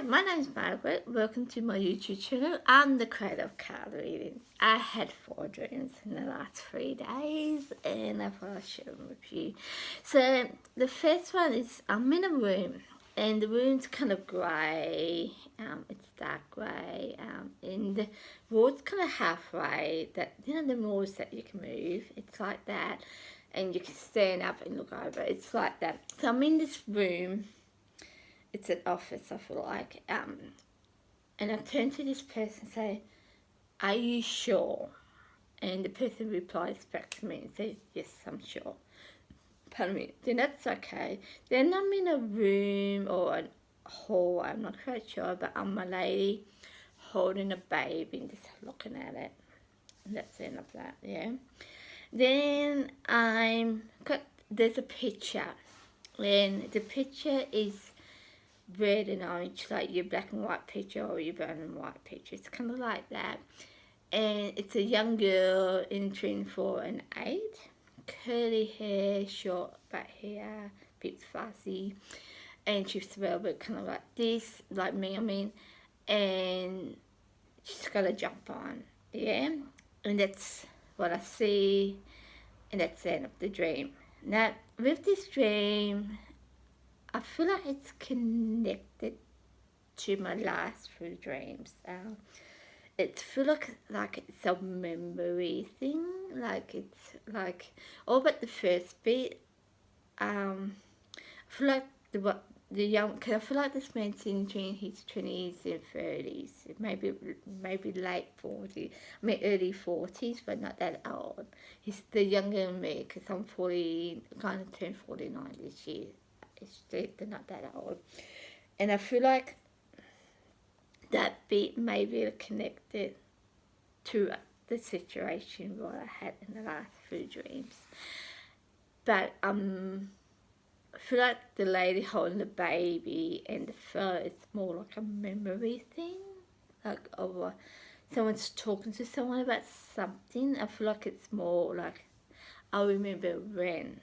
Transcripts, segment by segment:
my name is Margaret. Welcome to my YouTube channel. I'm the creator of card readings. I had 4 dreams in the last 3 days and I thought I'd share them with you. So the first one is I'm in a room and the room's kind of grey. It's dark grey and the wall's kind of halfway. That, you know, the walls that you can move. It's like that, and you can stand up and look over. It's like that. So I'm in this room. It's an office, I feel like, and I turn to this person and say, "Are you sure?" And the person replies back to me and says, "Yes, I'm sure." Pardon me. Then that's okay. Then I'm in a room or a hall, I'm not quite sure, but I'm a lady holding a baby and just looking at it. And that's the end of that, yeah. Then there's a picture, and the picture is red and orange, like your black and white picture or your brown and white picture. It's kind of like that. And it's a young girl in between 4 and 8. Curly hair, short back hair, a bit fuzzy. And she's velvet, kind of like this, like me, I mean. And she's got a jump on, yeah. And that's what I see. And that's the end of the dream. Now, with this dream, I feel like it's connected to my last 3 dreams. It feels like it's a memory thing. Like it's like all but the first bit. I feel like the young, cause I feel like this man's in between his 20s and 30s, maybe late 40s. I mean early 40s, but not that old. He's the younger than me, cause I'm 40, kind of turned 49 this year. They're not that old, and I feel like that bit may be connected to the situation what I had in the last 3 dreams. But I feel like the lady holding the baby and the fella, it's more like a memory thing, like of someone's talking to someone about something. I feel like it's more like I remember when.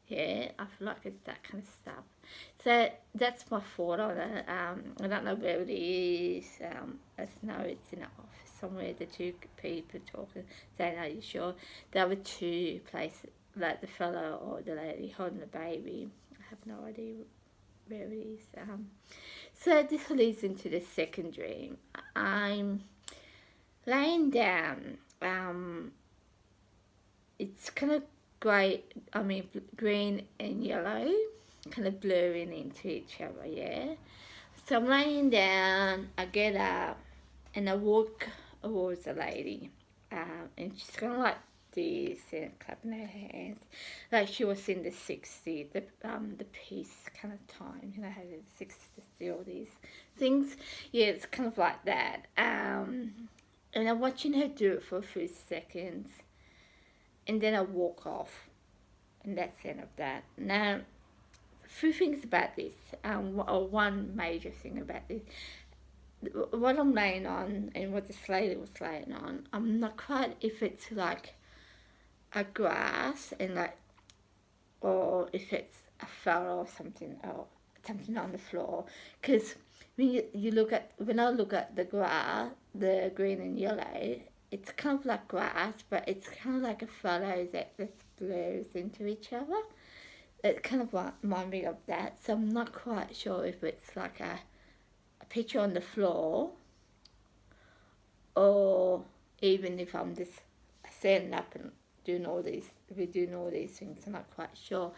Yeah, I feel like it's that kind of stuff. So that's my thought on it. I don't know where it is. I just know it's in an office somewhere. The 2 people talking, saying, "Are you sure?" The other 2 places, like the fellow or the lady holding the baby, I have no idea where it is. So this leads into the second dream. I'm laying down. It's kind of green and yellow, kind of blurring into each other, yeah. So I'm laying down, I get up, and I walk towards the lady, and she's kind of like this, and clapping her hands, like she was in the 60s, the peace kind of time, you know, how the 60s, all these things, yeah, it's kind of like that, and I'm watching her do it for a few seconds, and then I walk off, and that's the end of that. Now, a few things about this, or one major thing about this. What I'm laying on and what this lady was laying on, I'm not quite if it's like a grass and like, or if it's a fella or something on the floor. Because when I look at the grass, the green and yellow, it's kind of like grass, but it's kind of like a fellow that just blurs into each other. It kind of reminds me of that. So I'm not quite sure if it's like a picture on the floor, or even if I'm just standing up and doing all these things. I'm not quite sure.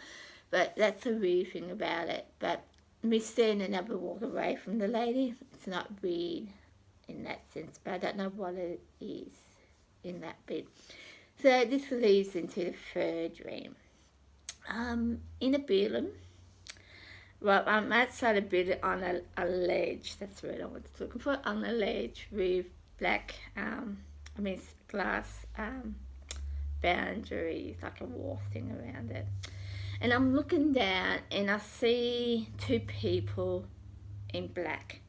But that's a weird thing about it. But me standing up and walk away from the lady, it's not weird in that sense, but I don't know what it is in that bit. So this leads into the third dream. In a building, well, I'm outside a building on a ledge, that's what I was looking for, on a ledge with black, glass boundaries, like a wall thing around it. And I'm looking down and I see 2 people in black.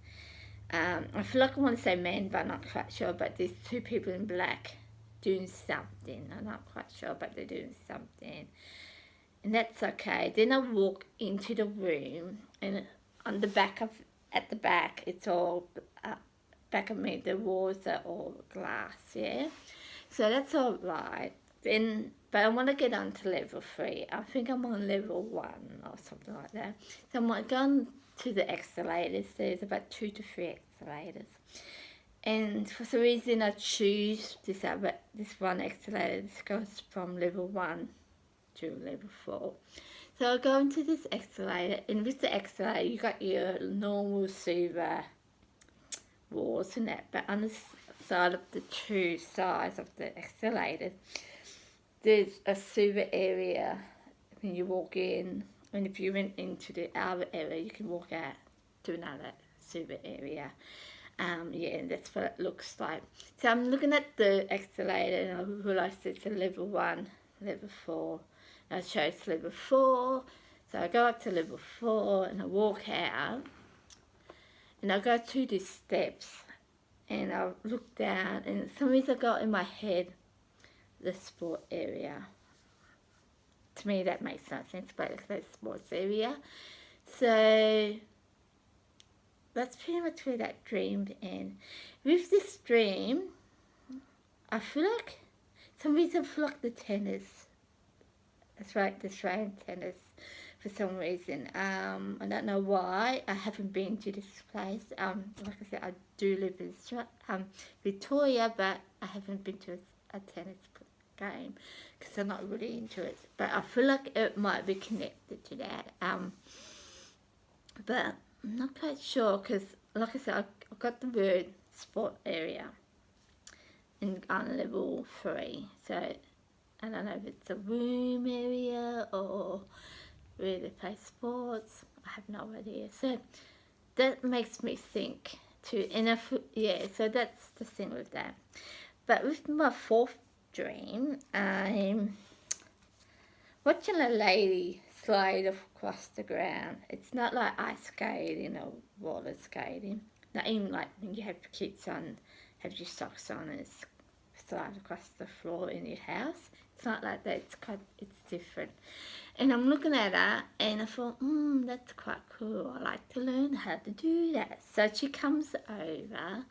I feel like I want to say men, but I'm not quite sure. But there's 2 people in black doing something. I'm not quite sure, but they're doing something. And that's okay. Then I walk into the room, and on the back of at the back, it's all back of me, the walls are all glass, yeah. So that's all right. Then, but I want to get on to level 3. I think I'm on level 1 or something like that. So I'm going to the escalators. There's about 2 to 3 escalators. And for some reason I choose this one escalator. This goes from level 1 to level 4. So I go into this escalator, and with the escalator you got your normal silver walls and that, but on the side of the 2 sides of the escalator there's a silver area when you walk in, and if you went into the outer area you can walk out to another silver area. Yeah, that's what it looks like. So I'm looking at the escalator and I realised it's a level 1, level 4. And I chose level 4, so I go up to level 4 and I walk out and I go to these steps and I look down, and for some reason I got in my head the sport area. To me that makes no sense, but it's the sports area. So that's pretty much where that dream ends. With this dream, I feel like, some reason I feel like the tennis. That's right, the Australian tennis for some reason. I don't know why. I haven't been to this place. Like I said, I do live in Victoria, but I haven't been to a tennis game because I'm not really into it. But I feel like it might be connected to that. But I'm not quite sure because, like I said, I got the word sport area on level 3. So I don't know if it's a room area or where they play sports. I have no idea. So that makes me think too. And yeah, so that's the thing with that. But with my 4th dream, I'm watching a lady slide across the ground. It's not like ice skating or roller skating. Not even like when you have kids on, have your socks on and slide across the floor in your house. It's not like that. It's different. And I'm looking at her and I thought, that's quite cool. I like to learn how to do that. So she comes over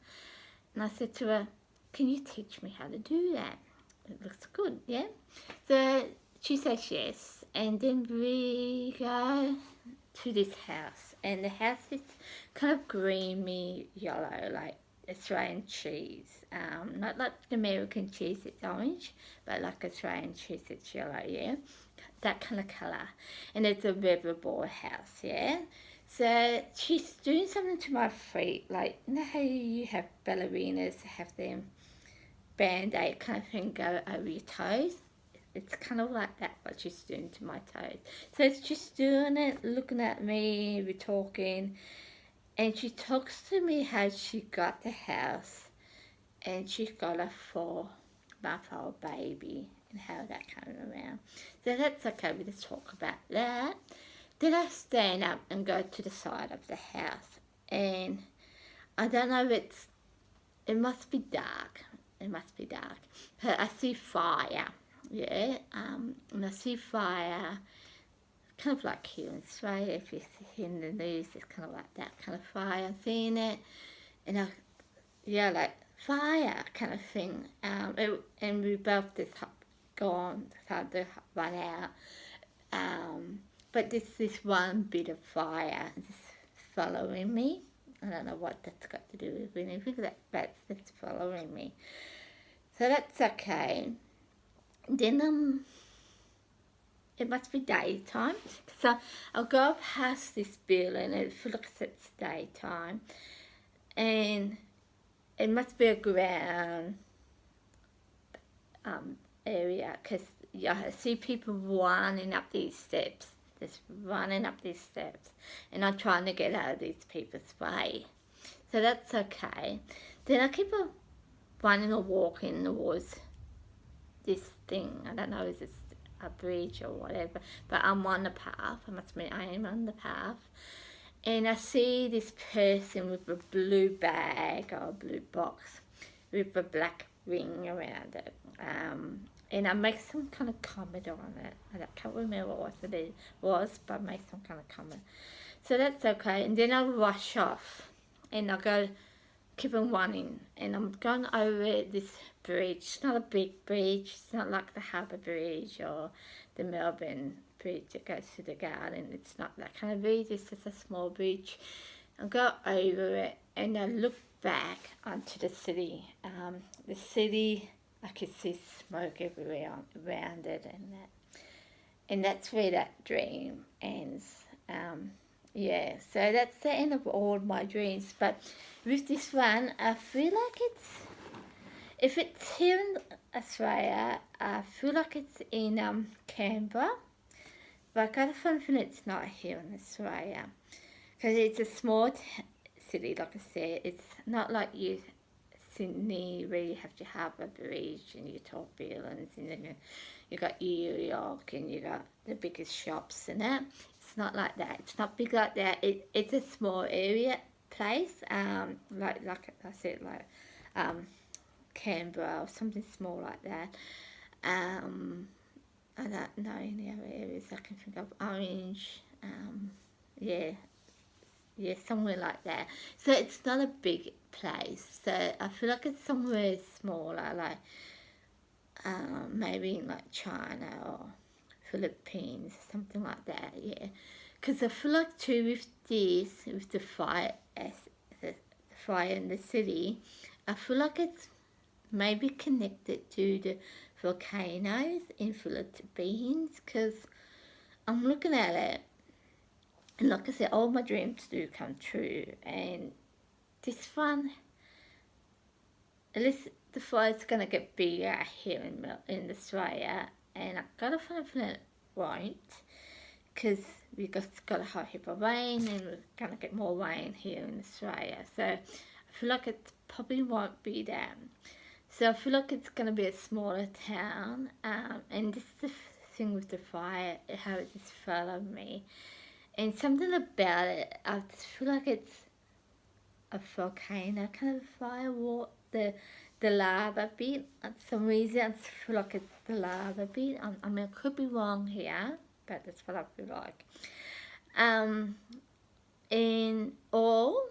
and I said to her, can you teach me how to do that? It looks good, yeah? So she says yes. And then we go to this house. And the house is kind of creamy yellow, like Australian cheese. Not like American cheese, it's orange, but like Australian cheese, it's yellow, yeah? That kind of colour. And it's a riverboard house, yeah? So she's doing something to my feet, like, you know how you have ballerinas have them band-aid kind of thing go over your toes? It's kind of like that, what she's doing to my toes. So it's just doing it, looking at me, we're talking, and she talks to me how she got the house, and she got a 4-month-old baby, and how that came around. So that's okay, we just talk about that. Then I stand up and go to the side of the house, and I don't know if it must be dark. It must be dark. But I see fire, yeah, and I see fire, kind of like here in Australia, if you see in the news, it's kind of like that kind of fire. I'm seeing it, and like fire kind of thing. And we both just go on, start to run out. But this one bit of fire just following me. I don't know what that's got to do with anything, that's following me. So that's okay. Then it must be daytime. So I'll go past this building and it looks like it's daytime. And it must be a ground area, because I see people running up these steps. Just running up these steps, and I'm trying to get out of these people's way. So that's okay. Then I keep running or walking towards this thing. I don't know if it's a bridge or whatever, but I'm on the path. I must admit I am on the path. And I see this person with a blue bag or a blue box with a black ring around it. And I make some kind of comment on it. I can't remember what it was, but I make some kind of comment. So that's okay. And then I'll rush off and I'll go keep on running. And I'm going over this bridge. It's not a big bridge. It's not like the Harbour Bridge or the Melbourne Bridge that goes to the garden. It's not that kind of bridge. It's just a small bridge. I'll go over it and I look back onto the city. The city, I could see smoke everywhere around it, and that's where that dream ends. Yeah, so that's the end of all my dreams. But with this one, I feel like if it's here in Australia, I feel like it's in Canberra. But I got a fun feeling it's not here in Australia. Because it's a small city, like I said. It's not like Sydney, where you have your Harbour Bridge and your top buildings, and then you got New York and you got the biggest shops and that. It's not like that. It's not big like that. It's a small area place, like I said, like Canberra or something small like that. I don't know any other areas I can think of. Orange, yeah, somewhere like that. So it's not a big place. So I feel like it's somewhere smaller, like maybe in like China or Philippines, something like that. Yeah, because I feel like too with the fire, the fire in the city, I feel like it's maybe connected to the volcanoes in Philippines. Because I'm looking at it. And like I said, all my dreams do come true. And this one, at least the fire's going to get bigger here in Australia. And I've got a funny feeling it won't. Because we've got a hot heap of rain and we're going to get more rain here in Australia. So I feel like it probably won't be there. So I feel like it's going to be a smaller town. And this is the thing with the fire, how it just followed me. And something about it, I just feel like it's a volcano kind of fire, the lava bit. For some reason, I just feel like it's the lava bit. I mean, I could be wrong here, but that's what I feel like. In all,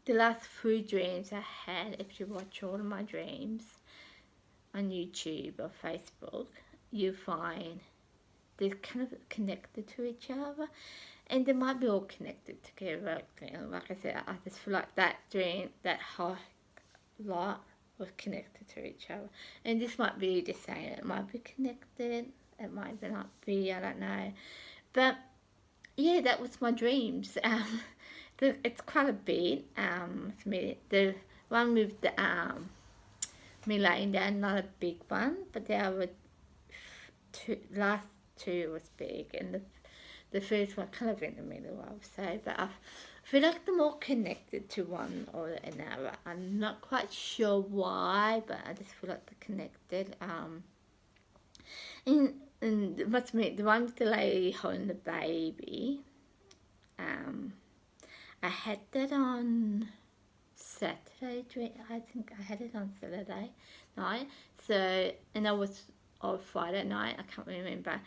the last 3 dreams I had, if you watch all of my dreams on YouTube or Facebook, you find they're kind of connected to each other. And they might be all connected together. Like I said, I just feel like that dream, that whole lot was connected to each other. And this might be the same. It might be connected. It might not be. I don't know. But yeah, that was my dreams. It's quite a bit. The one with the me laying down, not a big one, but the other last 2 was big, and the first one kind of in the middle, I would say. But I feel like they're more connected to one or another. I'm not quite sure why, but I just feel like they're connected. And must admit, the one with the lady holding the baby, I had that on Saturday. I think I had it on Saturday night. So, and I was on Friday night. I can't remember.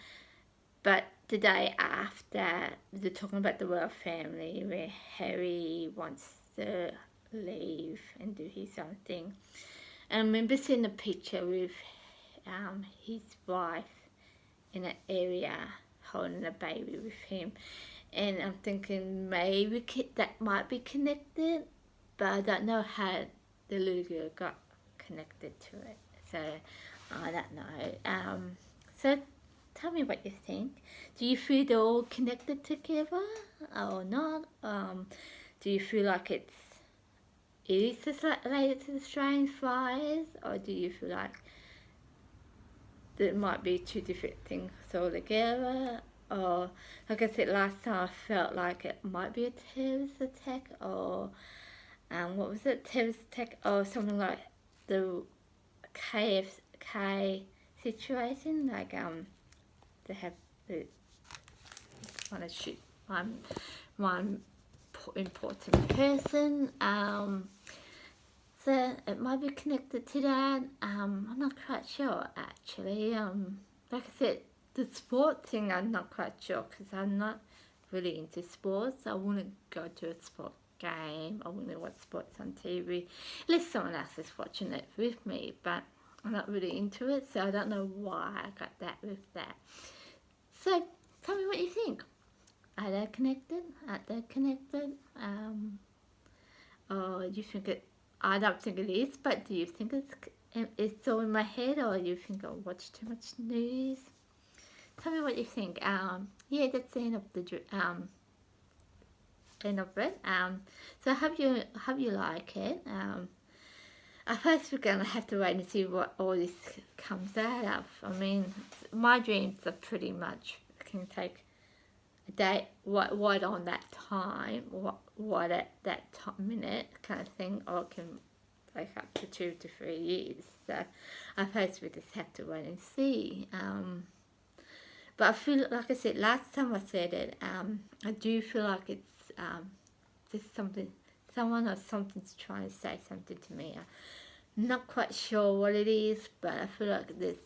But the day after, they're talking about the royal family, where Harry wants to leave and do his own thing. And I remember seeing a picture with his wife in an area holding a baby with him. And I'm thinking maybe that might be connected, but I don't know how the little girl got connected to it. So I don't know. So tell me what you think. Do you feel they're all connected together or not? Do you feel like it is related to the Australian fires, or do you feel like there might be 2 different things altogether? Or, like I said last time, I felt like it might be a terrorist attack, or what was it? Terrorist attack, or something like the KFK situation, like they have the want to shoot one important person. So it might be connected to that. I'm not quite sure actually. Like I said, the sport thing I'm not quite sure, because I'm not really into sports. I wouldn't go to a sport game. I wouldn't watch sports on TV unless someone else is watching it with me, but I'm not really into it, so I don't know why I got that with that. So tell me what you think. Are they connected? Are they connected? Or you think it? I don't think it is, but do you think it's all in my head, or you think I watch too much news? Tell me what you think. Yeah, that's the end of the end of it. So have you like it? I suppose we're gonna have to wait and see what all this comes out of. I mean, my dreams are pretty much can take a day, what on that time, what at that minute kind of thing, or it can take up to 2 to 3 years. So I suppose we just have to wait and see. But I feel like I said last time I said it. I do feel like it's just someone or something's trying to say something to me. I'm not quite sure what it is, but I feel like there's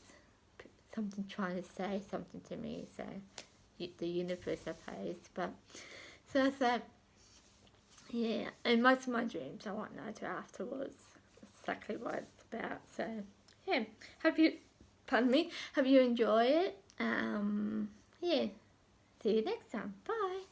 something trying to say something to me. So the universe, I suppose. But so yeah. And most of my dreams, I won't know till afterwards exactly what it's about. So yeah. Pardon me. Hope you enjoy it. Yeah. See you next time. Bye.